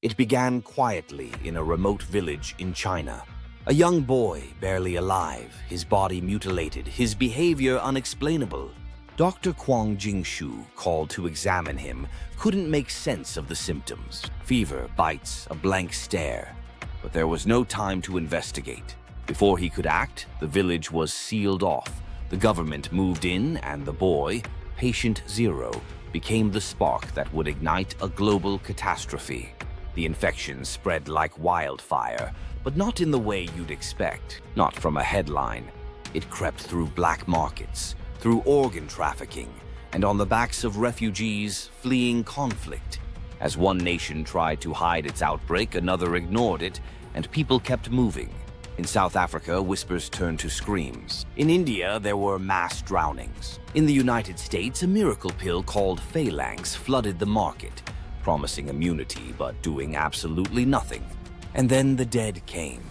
It began quietly in a remote village in China. A young boy, barely alive, his body mutilated, his behavior unexplainable. Dr. Kwang Jingshu, called to examine him, couldn't make sense of the symptoms. Fever, bites, a blank stare. But there was no time to investigate. Before he could act, the village was sealed off. The government moved in, and the boy, Patient Zero, became the spark that would ignite a global catastrophe. The infection spread like wildfire, but not in the way you'd expect, not from a headline. It crept through black markets, through organ trafficking, and on the backs of refugees fleeing conflict. As one nation tried to hide its outbreak, another ignored it, and people kept moving. In South Africa, whispers turned to screams. In India, there were mass drownings. In the United States, a miracle pill called phalanx flooded the market, promising immunity but doing absolutely nothing. And then the dead came.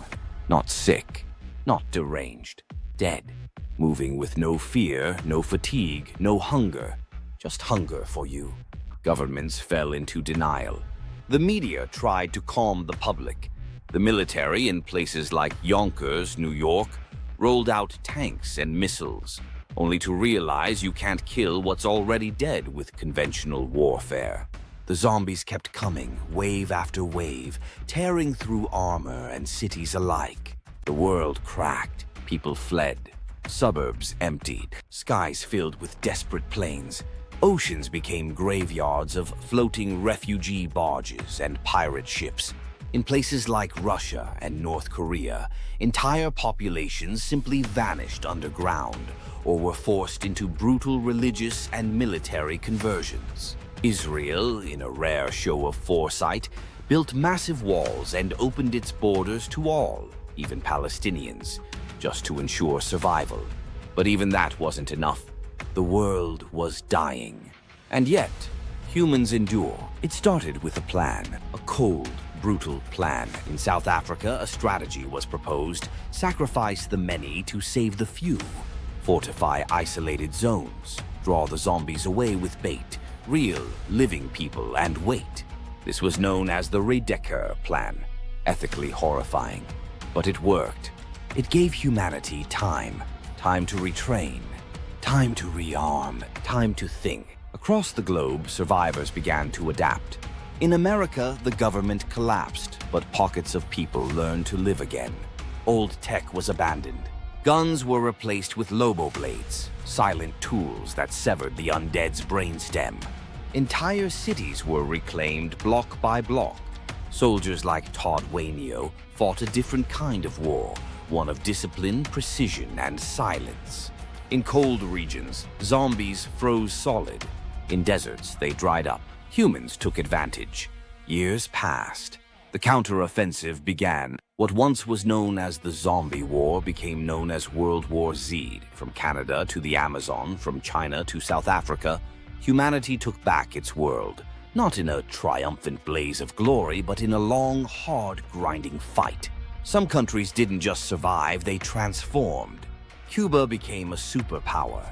Not sick, not deranged, dead. Moving with no fear, no fatigue, no hunger. Just hunger for you. Governments fell into denial. The media tried to calm the public. The military in places like Yonkers, New York, rolled out tanks and missiles, only to realize you can't kill what's already dead with conventional warfare. The zombies kept coming, wave after wave, tearing through armor and cities alike. The world cracked, people fled. Suburbs emptied, skies filled with desperate planes. Oceans became graveyards of floating refugee barges and pirate ships. In places like Russia and North Korea, entire populations simply vanished underground or were forced into brutal religious and military conversions. Israel, in a rare show of foresight, built massive walls and opened its borders to all, even Palestinians, just to ensure survival. But even that wasn't enough. The world was dying. And yet, humans endure. It started with a plan, a cold, brutal plan. In South Africa, a strategy was proposed: sacrifice the many to save the few, fortify isolated zones, draw the zombies away with bait, real, living people, and wait. This was known as the Redecker plan, ethically horrifying. But it worked. It gave humanity time to retrain, time to rearm, time to think. Across the globe, survivors began to adapt. In America, the government collapsed, but pockets of people learned to live again. Old tech was abandoned. Guns were replaced with lobo blades, silent tools that severed the undead's brainstem. Entire cities were reclaimed block by block. Soldiers like Todd Wainio fought a different kind of war, one of discipline, precision, and silence. In cold regions, zombies froze solid. In deserts, they dried up. Humans took advantage. Years passed. The counter-offensive began. What once was known as the Zombie War became known as World War Z. From Canada to the Amazon, from China to South Africa, humanity took back its world. Not in a triumphant blaze of glory, but in a long, hard, grinding fight. Some countries didn't just survive, they transformed. Cuba became a superpower.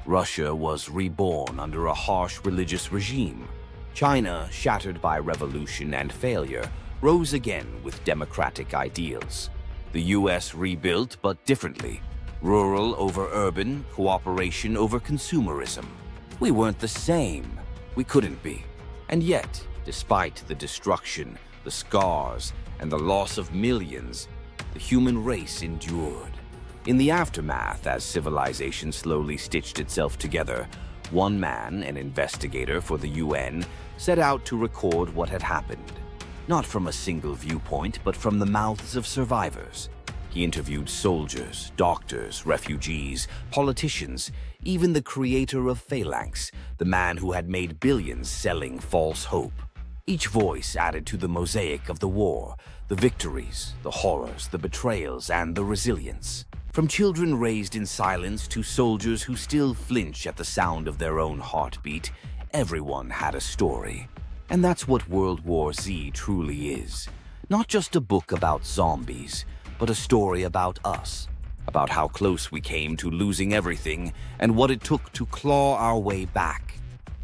Russia was reborn under a harsh religious regime. China, shattered by revolution and failure, rose again with democratic ideals. The US rebuilt, but differently. Rural over urban, cooperation over consumerism. We weren't the same. We couldn't be. And yet, despite the destruction, the scars, and the loss of millions, the human race endured. In the aftermath, as civilization slowly stitched itself together, one man, an investigator for the UN, set out to record what had happened. Not from a single viewpoint, but from the mouths of survivors. He interviewed soldiers, doctors, refugees, politicians, even the creator of Phalanx, the man who had made billions selling false hope. Each voice added to the mosaic of the war, the victories, the horrors, the betrayals, and the resilience. From children raised in silence to soldiers who still flinch at the sound of their own heartbeat, everyone had a story. And that's what World War Z truly is. Not just a book about zombies, but a story about us. About how close we came to losing everything and what it took to claw our way back.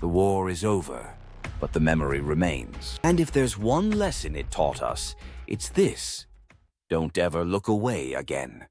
The war is over, but the memory remains. And if there's one lesson it taught us, it's this: don't ever look away again.